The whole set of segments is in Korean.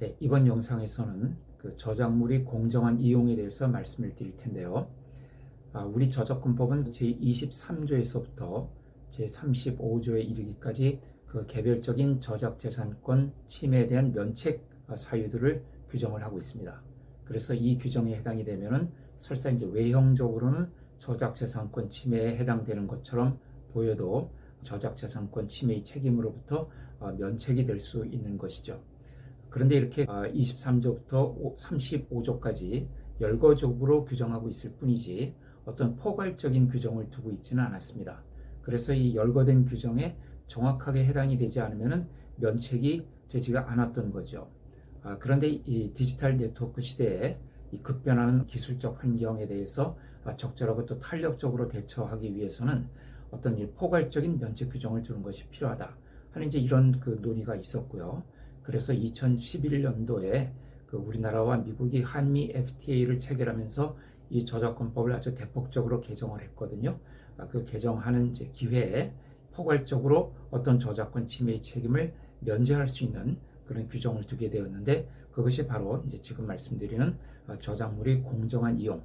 네, 이번 영상에서는 그 저작물이 공정한 이용에 대해서 말씀을 드릴 텐데요. 우리 저작권법은 제23조에서부터 제35조에 이르기까지 그 개별적인 저작재산권 침해에 대한 면책 사유들을 규정을 하고 있습니다. 그래서 이 규정에 해당이 되면은 설사 이제 외형적으로는 저작재산권 침해에 해당되는 것처럼 보여도 저작재산권 침해의 책임으로부터 면책이 될 수 있는 것이죠. 그런데 이렇게 23조부터 35조까지 열거적으로 규정하고 있을 뿐이지 어떤 포괄적인 규정을 두고 있지는 않았습니다. 그래서 이 열거된 규정에 정확하게 해당이 되지 않으면 면책이 되지가 않았던 거죠. 그런데 이 디지털 네트워크 시대에 이 급변하는 기술적 환경에 대해서 적절하고 또 탄력적으로 대처하기 위해서는 어떤 이 포괄적인 면책 규정을 두는 것이 필요하다 하는 이제 이런 그 논의가 있었고요. 그래서 2011년도에 그 우리나라와 미국이 한미 FTA를 체결하면서 이 저작권법을 아주 대폭적으로 개정을 했거든요. 그 개정하는 이제 기회에 포괄적으로 어떤 저작권 침해의 책임을 면제할 수 있는 그런 규정을 두게 되었는데, 그것이 바로 이제 지금 말씀드리는 저작물이 공정한 이용,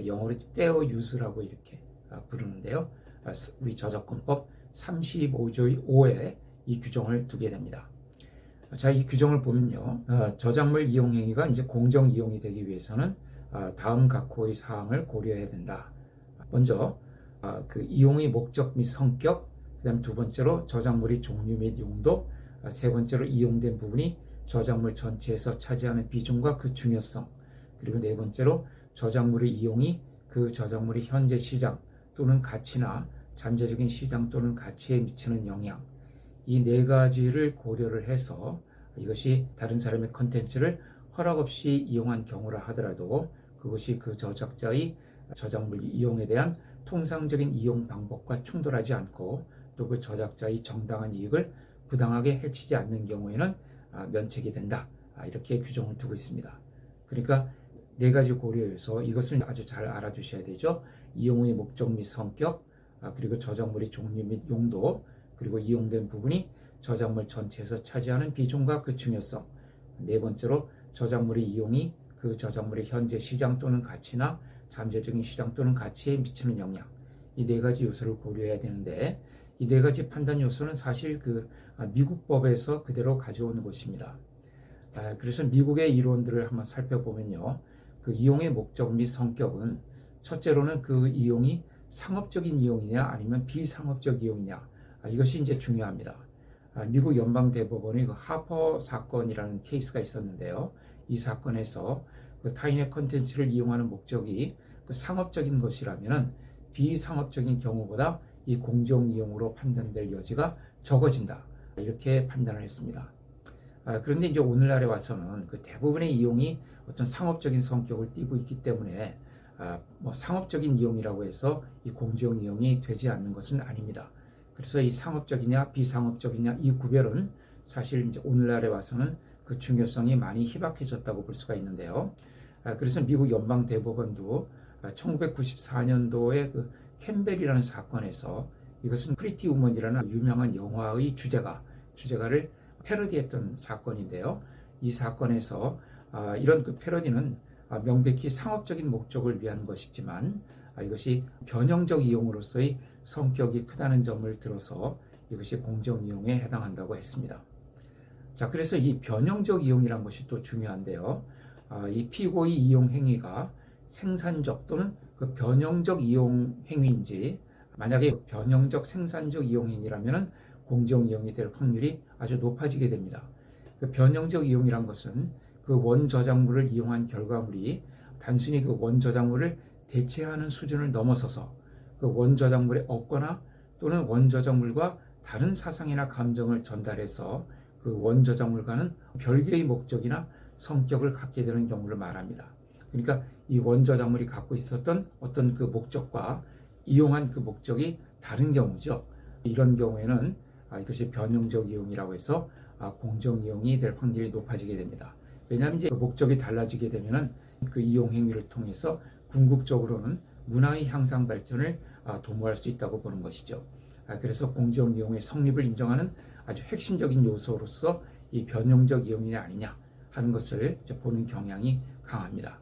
영어로 fair use라고 이렇게 부르는데요. 우리 저작권법 35조의 5에 이 규정을 두게 됩니다. 자, 이 규정을 보면요, 저작물 이용 행위가 이제 공정 이용이 되기 위해서는 다음 각호의 사항을 고려해야 된다. 먼저 그 이용의 목적 및 성격, 그다음 두 번째로 저작물의 종류 및 용도, 세 번째로 이용된 부분이 저작물 전체에서 차지하는 비중과 그 중요성, 그리고 네 번째로 저작물의 이용이 그 저작물의 현재 시장 또는 가치나 잠재적인 시장 또는 가치에 미치는 영향, 이 네 가지를 고려를 해서 이것이 다른 사람의 컨텐츠를 허락 없이 이용한 경우라 하더라도 그것이 그 저작자의 저작물 이용에 대한 통상적인 이용 방법과 충돌하지 않고 또 그 저작자의 정당한 이익을 부당하게 해치지 않는 경우에는 면책이 된다. 이렇게 규정을 두고 있습니다. 그러니까 네 가지 고려해서 이것을 아주 잘 알아두셔야 되죠. 이용의 목적 및 성격, 그리고 저작물의 종류 및 용도, 그리고 이용된 부분이 저작물 전체에서 차지하는 비중과 그 중요성, 네 번째로 저작물의 이용이 그 저작물의 현재 시장 또는 가치나 잠재적인 시장 또는 가치에 미치는 영향, 이 네 가지 요소를 고려해야 되는데, 이 네 가지 판단 요소는 사실 그 미국 법에서 그대로 가져오는 것입니다. 그래서 미국의 이론들을 한번 살펴보면요, 그 이용의 목적 및 성격은 첫째로는 그 이용이 상업적인 이용이냐 아니면 비상업적 이용이냐, 이것이 이제 중요합니다. 미국 연방대법원의 그 하퍼 사건이라는 케이스가 있었는데요. 이 사건에서 그 타인의 컨텐츠를 이용하는 목적이 그 상업적인 것이라면 비상업적인 경우보다 이 공정 이용으로 판단될 여지가 적어진다, 이렇게 판단을 했습니다. 그런데 이제 오늘날에 와서는 그 대부분의 이용이 어떤 상업적인 성격을 띠고 있기 때문에 뭐 상업적인 이용이라고 해서 이 공정 이용이 되지 않는 것은 아닙니다. 그래서 이 상업적이냐 비상업적이냐 이 구별은 사실 이제 오늘날에 와서는 그 중요성이 많이 희박해졌다고 볼 수가 있는데요. 그래서 미국 연방대법원도 1994년도에 그 캠벨이라는 사건에서, 이것은 프리티 우먼이라는 유명한 영화의 주제가를 패러디했던 사건인데요. 이 사건에서 이런 그 패러디는 명백히 상업적인 목적을 위한 것이지만 이것이 변형적 이용으로서의 성격이 크다는 점을 들어서 이것이 공정 이용에 해당한다고 했습니다. 자, 그래서 이 변형적 이용이라는 것이 또 중요한데요. 이 피고의 이용 행위가 생산적 또는 그 변형적 이용 행위인지, 만약에 변형적 생산적 이용 행위라면 공정 이용이 될 확률이 아주 높아지게 됩니다. 그 변형적 이용이란 것은 그 원 저작물을 이용한 결과물이 단순히 그 원 저작물을 대체하는 수준을 넘어서서 그 원 저작물에 없거나 또는 원 저작물과 다른 사상이나 감정을 전달해서 그 원 저작물과는 별개의 목적이나 성격을 갖게 되는 경우를 말합니다. 그러니까 이 원 저작물이 갖고 있었던 어떤 그 목적과 이용한 그 목적이 다른 경우죠. 이런 경우에는 이것이 변형적 이용이라고 해서 공정 이용이 될 확률이 높아지게 됩니다. 왜냐하면 이제 그 목적이 달라지게 되면은 그 이용 행위를 통해서 궁극적으로는 문화의 향상 발전을 도모할 수 있다고 보는 것이죠. 그래서 공정 이용의 성립을 인정하는 아주 핵심적인 요소로서 이 변형적 이용이냐 아니냐, 하는 것을 이제 보는 경향이 강합니다.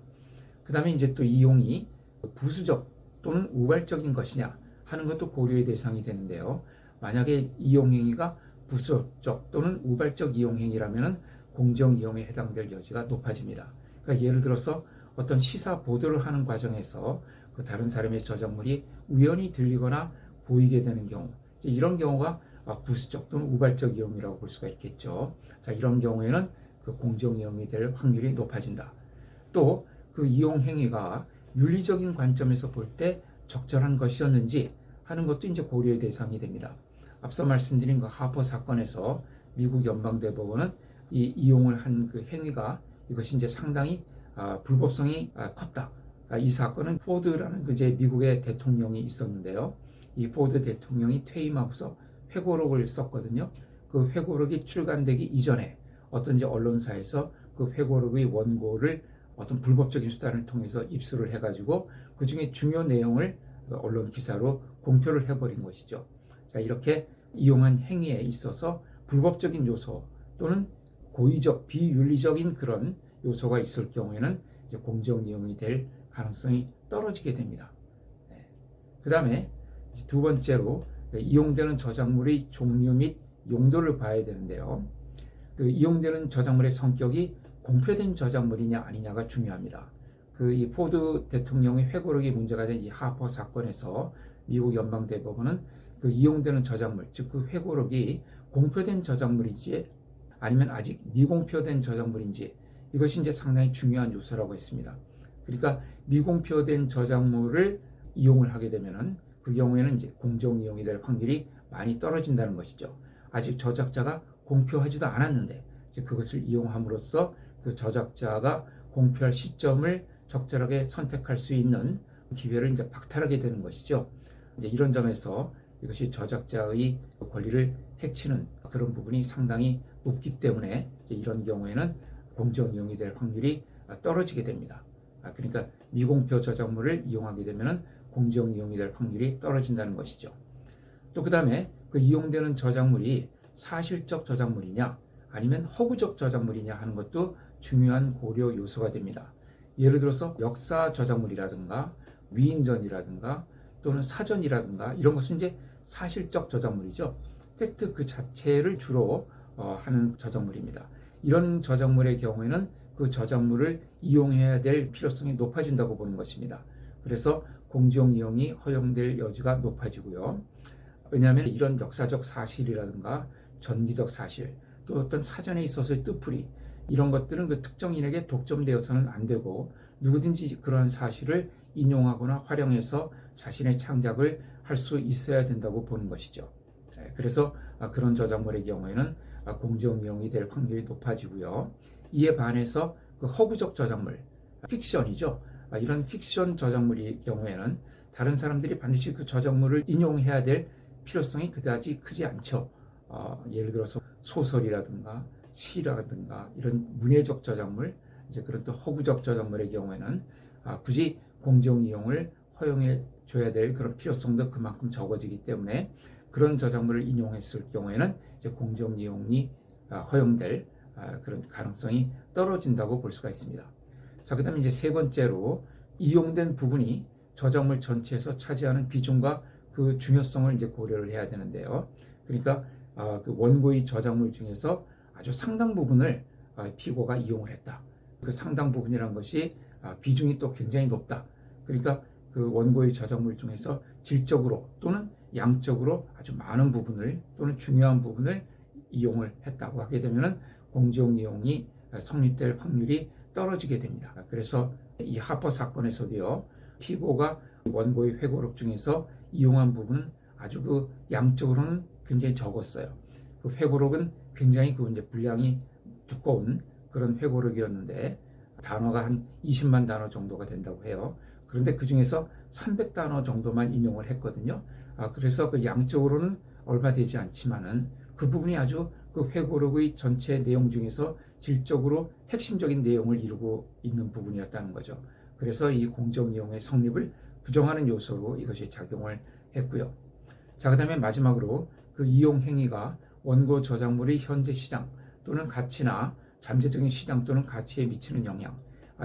그 다음에 이제 또 이용이 부수적 또는 우발적인 것이냐 하는 것도 고려의 대상이 되는데요. 만약에 이용 행위가 부수적 또는 우발적 이용 행위라면 공정 이용에 해당될 여지가 높아집니다. 그러니까 예를 들어서 어떤 시사 보도를 하는 과정에서 그 다른 사람의 저작물이 우연히 들리거나 보이게 되는 경우, 이런 경우가 부수적 또는 우발적 이용이라고 볼 수가 있겠죠. 자, 이런 경우에는 그 공정 이용이 될 확률이 높아진다. 또 그 이용 행위가 윤리적인 관점에서 볼 때 적절한 것이었는지 하는 것도 이제 고려의 대상이 됩니다. 앞서 말씀드린 그 하퍼 사건에서 미국 연방대법원은 이 이용을 한 그 행위가 이것이 이제 상당히 불법성이 컸다. 이 사건은 포드라는 그제 미국의 대통령이 있었는데요. 이 포드 대통령이 퇴임하고서 회고록을 썼거든요. 그 회고록이 출간되기 이전에 어떤 이제 언론사에서 그 회고록의 원고를 어떤 불법적인 수단을 통해서 입수를 해가지고 그 중에 중요 내용을 언론 기사로 공표를 해버린 것이죠. 자, 이렇게 이용한 행위에 있어서 불법적인 요소 또는 고의적, 비윤리적인 그런 요소가 있을 경우에는 이제 공정 이용이 될 가능성이 떨어지게 됩니다. 그 다음에 두 번째로 이용되는 저작물의 종류 및 용도를 봐야 되는데요. 그 이용되는 저작물의 성격이 공표된 저작물이냐 아니냐가 중요합니다. 이 포드 대통령의 회고록이 문제가 된 이 하퍼 사건에서 미국 연방대법원은 그 이용되는 저작물, 즉 그 회고록이 공표된 저작물인지 아니면 아직 미공표된 저작물인지 이것이 이제 상당히 중요한 요소라고 했습니다. 그러니까 미공표된 저작물을 이용을 하게 되면은 그 경우에는 이제 공정 이용이 될 확률이 많이 떨어진다는 것이죠. 아직 저작자가 공표하지도 않았는데 이제 그것을 이용함으로써 그 저작자가 공표할 시점을 적절하게 선택할 수 있는 기회를 이제 박탈하게 되는 것이죠. 이제 이런 점에서 이것이 저작자의 권리를 해치는 그런 부분이 상당히 높기 때문에 이런 경우에는 공정 이용이 될 확률이 떨어지게 됩니다. 그러니까 미공표 저작물을 이용하게 되면 공정 이용이 될 확률이 떨어진다는 것이죠. 또 그 다음에 그 이용되는 저작물이 사실적 저작물이냐 아니면 허구적 저작물이냐 하는 것도 중요한 고려 요소가 됩니다. 예를 들어서 역사 저작물이라든가 위인전이라든가 또는 사전이라든가 이런 것은 이제 사실적 저작물이죠. 팩트 그 자체를 주로 하는 저작물입니다. 이런 저작물의 경우에는 그 저작물을 이용해야 될 필요성이 높아진다고 보는 것입니다. 그래서 공정 이용이 허용될 여지가 높아지고요. 왜냐하면 이런 역사적 사실이라든가 전기적 사실, 또 어떤 사전에 있어서의 뜻풀이 이런 것들은 그 특정인에게 독점되어서는 안 되고 누구든지 그런 사실을 인용하거나 활용해서 자신의 창작을 할 수 있어야 된다고 보는 것이죠. 그래서 그런 저작물의 경우에는 공정 이용이 될 확률이 높아지고요. 이에 반해서 그 허구적 저작물, 픽션이죠. 이런 픽션 저작물의 경우에는 다른 사람들이 반드시 그 저작물을 인용해야 될 필요성이 그다지 크지 않죠. 예를 들어서 소설이라든가 시라든가 이런 문예적 저작물, 이제 그런 또 허구적 저작물의 경우에는 굳이 공정 이용을 허용해 줘야 될 그런 필요성도 그만큼 적어지기 때문에 그런 저작물을 인용했을 경우에는 이제 공정 이용이 허용될 그런 가능성이 떨어진다고 볼 수가 있습니다. 자, 그다음에 이제 세 번째로 이용된 부분이 저작물 전체에서 차지하는 비중과 그 중요성을 이제 고려를 해야 되는데요. 그러니까 그 원고의 저작물 중에서 아주 상당 부분을 피고가 이용을 했다. 그 상당 부분이란 것이 비중이 또 굉장히 높다. 그러니까 그 원고의 저작물 중에서 질적으로 또는 양적으로 아주 많은 부분을 또는 중요한 부분을 이용을 했다고 하게 되면 공정 이용이 성립될 확률이 떨어지게 됩니다. 그래서 이 하퍼 사건에서도요, 피고가 원고의 회고록 중에서 이용한 부분은 아주 그 양적으로는 굉장히 적었어요. 그 회고록은 굉장히 그 이제 분량이 두꺼운 그런 회고록이었는데 단어가 한 20만 단어 정도가 된다고 해요. 그런데 그 중에서 300단어 정도만 인용을 했거든요. 그래서 그 양적으로는 얼마 되지 않지만은 그 부분이 아주 그 회고록의 전체 내용 중에서 질적으로 핵심적인 내용을 이루고 있는 부분이었다는 거죠. 그래서 이 공정 이용의 성립을 부정하는 요소로 이것이 작용을 했고요. 자, 그 다음에 마지막으로 그 이용 행위가 원고 저작물의 현재 시장 또는 가치나 잠재적인 시장 또는 가치에 미치는 영향.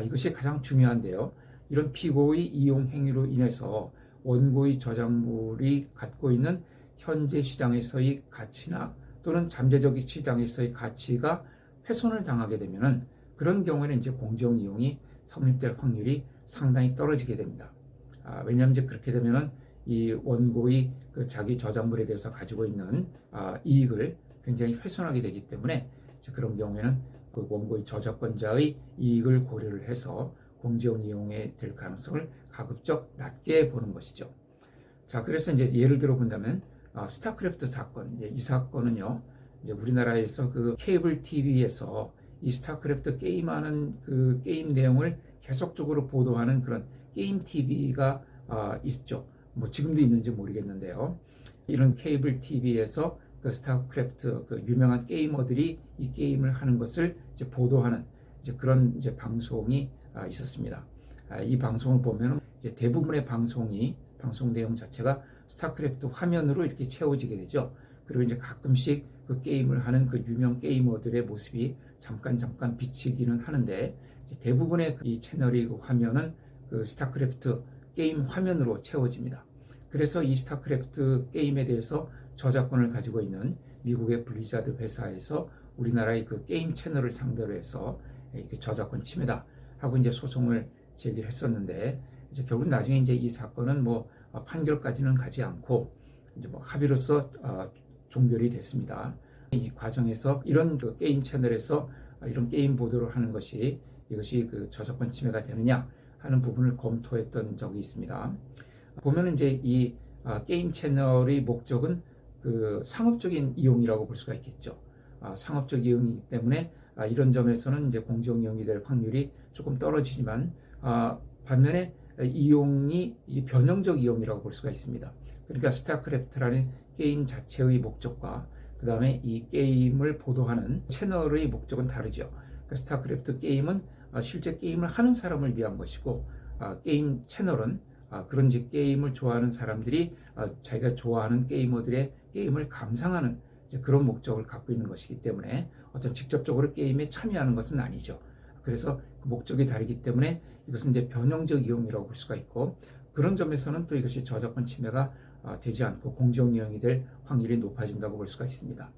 이것이 가장 중요한데요. 이런 피고의 이용 행위로 인해서 원고의 저작물이 갖고 있는 현재 시장에서의 가치나 또는 잠재적인 시장에서의 가치가 훼손을 당하게 되면은 그런 경우에는 이제 공정 이용이 성립될 확률이 상당히 떨어지게 됩니다. 왜냐하면 이제 그렇게 되면은 이 원고의 그 자기 저작물에 대해서 가지고 있는 이익을 굉장히 훼손하게 되기 때문에 그런 경우에는 그 원고의 저작권자의 이익을 고려를 해서 공정 이용에 될 가능성을 가급적 낮게 보는 것이죠. 자, 그래서 이제 예를 들어 본다면 스타크래프트 사건, 이 사건은요, 이제 우리나라에서 그 케이블 TV에서 이 스타크래프트 게임하는 그 게임 내용을 계속적으로 보도하는 그런 게임 TV가 있죠. 뭐 지금도 있는지 모르겠는데요. 이런 케이블 TV에서 그 스타크래프트 그 유명한 게이머들이 이 게임을 하는 것을 이제 보도하는 이제 그런 이제 방송이 있었습니다. 이 방송을 보면 이제 대부분의 방송 내용 자체가 스타크래프트 화면으로 이렇게 채워지게 되죠. 그리고 이제 가끔씩 그 게임을 하는 그 유명 게이머들의 모습이 잠깐 비치기는 하는데 대부분의 이 채널의 그 화면은 그 스타크래프트 게임 화면으로 채워집니다. 그래서 이 스타크래프트 게임에 대해서 저작권을 가지고 있는 미국의 블리자드 회사에서 우리나라의 그 게임 채널을 상대로 해서 저작권 침해다 하고 이제 소송을 제기를 했었는데 이제 결국 나중에 이제 이 사건은 뭐 판결까지는 가지 않고 이제 뭐 합의로서 종결이 됐습니다. 이 과정에서 이런 그 게임 채널에서 이런 게임 보도를 하는 것이 이것이 그 저작권 침해가 되느냐 하는 부분을 검토했던 적이 있습니다. 보면은 이제 이 게임 채널의 목적은 그 상업적인 이용이라고 볼 수가 있겠죠. 상업적 이용이기 때문에 이런 점에서는 이제 공정 이용이 될 확률이 조금 떨어지지만 반면에 이용이 변형적 이용이라고 볼 수가 있습니다. 그러니까 스타크래프트라는 게임 자체의 목적과 그 다음에 이 게임을 보도하는 채널의 목적은 다르죠. 그러니까 스타크래프트 게임은 실제 게임을 하는 사람을 위한 것이고 게임 채널은 그런 이제 게임을 좋아하는 사람들이 자기가 좋아하는 게이머들의 게임을 감상하는 그런 목적을 갖고 있는 것이기 때문에 어떤 직접적으로 게임에 참여하는 것은 아니죠. 그래서 그 목적이 다르기 때문에 이것은 이제 변형적 이용이라고 볼 수가 있고 그런 점에서는 또 이것이 저작권 침해가 되지 않고 공정 이용이 될 확률이 높아진다고 볼 수가 있습니다.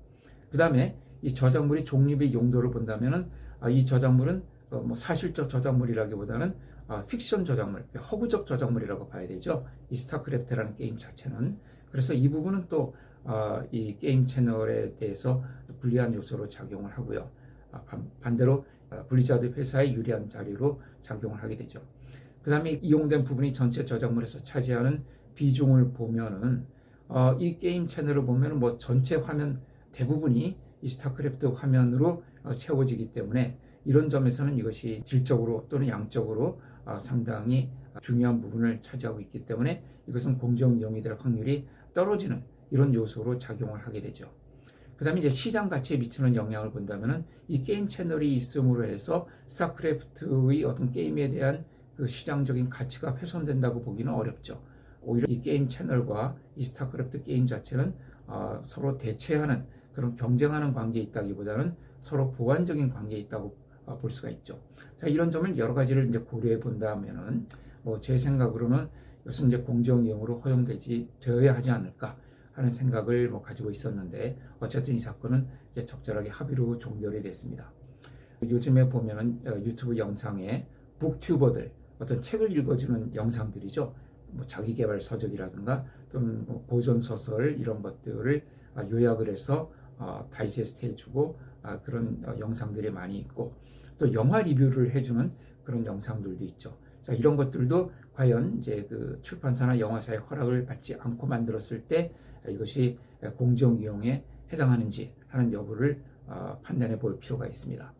그 다음에 이 저작물이 종류의 용도를 본다면은 이 저작물은 뭐 사실적 저작물이라기보다는 픽션 저작물, 허구적 저작물이라고 봐야 되죠. 이 스타크래프트라는 게임 자체는. 그래서 이 부분은 또 이 게임 채널에 대해서 불리한 요소로 작용을 하고요. 반대로 블리자드 회사의 유리한 자리로 작용을 하게 되죠. 그 다음에 이용된 부분이 전체 저작물에서 차지하는 비중을 보면은 이 게임 채널을 보면은 뭐 전체 화면 대부분이 이 스타크래프트 화면으로 채워지기 때문에 이런 점에서는 이것이 질적으로 또는 양적으로 상당히 중요한 부분을 차지하고 있기 때문에 이것은 공정 이용이 될 확률이 떨어지는 이런 요소로 작용을 하게 되죠. 그 다음에 이제 시장 가치에 미치는 영향을 본다면은 이 게임 채널이 있음으로 해서 스타크래프트의 어떤 게임에 대한 그 시장적인 가치가 훼손된다고 보기는 어렵죠. 오히려 이 게임 채널과 이 스타크래프트 게임 자체는 서로 대체하는 그런 경쟁하는 관계에 있다기보다는 서로 보완적인 관계에 있다고 볼 수가 있죠. 자, 이런 점을 여러 가지를 이제 고려해 본다면은 뭐 제 생각으로는 이것은 이제 공정 이용으로 되어야 하지 않을까 하는 생각을 뭐 가지고 있었는데 어쨌든 이 사건은 이제 적절하게 합의로 종결이 됐습니다. 요즘에 보면은 유튜브 영상에 북튜버들 어떤 책을 읽어주는 영상들이죠. 뭐 자기계발 서적이라든가 또는 뭐 고전 소설 이런 것들을 요약을 해서 다이제스트 해주고 그런 영상들이 많이 있고 또 영화 리뷰를 해주는 그런 영상들도 있죠. 자, 이런 것들도 과연 이제 그 출판사나 영화사의 허락을 받지 않고 만들었을 때 이것이 공정 이용에 해당하는지 하는 여부를 판단해 볼 필요가 있습니다.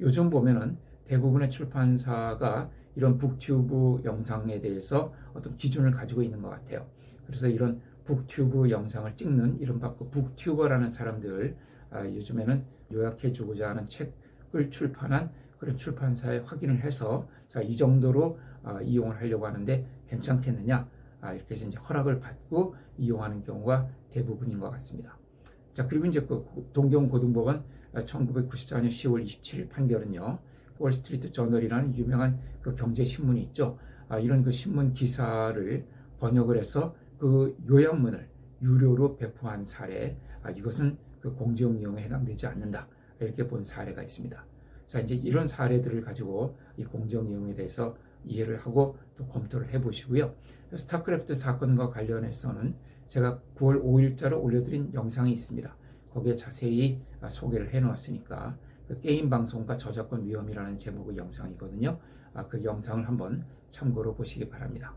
요즘 보면은 대부분의 출판사가 이런 북튜브 영상에 대해서 어떤 기준을 가지고 있는 것 같아요. 그래서 이런 북튜브 영상을 찍는 이른바 그 북튜버라는 사람들 요즘에는 요약해주고자 하는 책을 출판한 그런 출판사에 확인을 해서 자, 이 정도로 이용을 하려고 하는데 괜찮겠느냐 이렇게 해서 이제 허락을 받고 이용하는 경우가 대부분인 것 같습니다. 자, 그리고 이제 그 동경고등법원 1994년 10월 27일 판결은요. 월스트리트 저널이라는 유명한 그 경제 신문이 있죠. 이런 그 신문 기사를 번역을 해서 그 요약문을 유료로 배포한 사례, 이것은 그 공정 이용에 해당되지 않는다. 이렇게 본 사례가 있습니다. 자, 이제 이런 사례들을 가지고 이 공정 이용에 대해서 이해를 하고 또 검토를 해보시고요. 스타크래프트 사건과 관련해서는 제가 9월 5일자로 올려드린 영상이 있습니다. 거기에 자세히 소개를 해놓았으니까 그 게임 방송과 저작권 위험이라는 제목의 영상이거든요. 그 영상을 한번 참고로 보시기 바랍니다.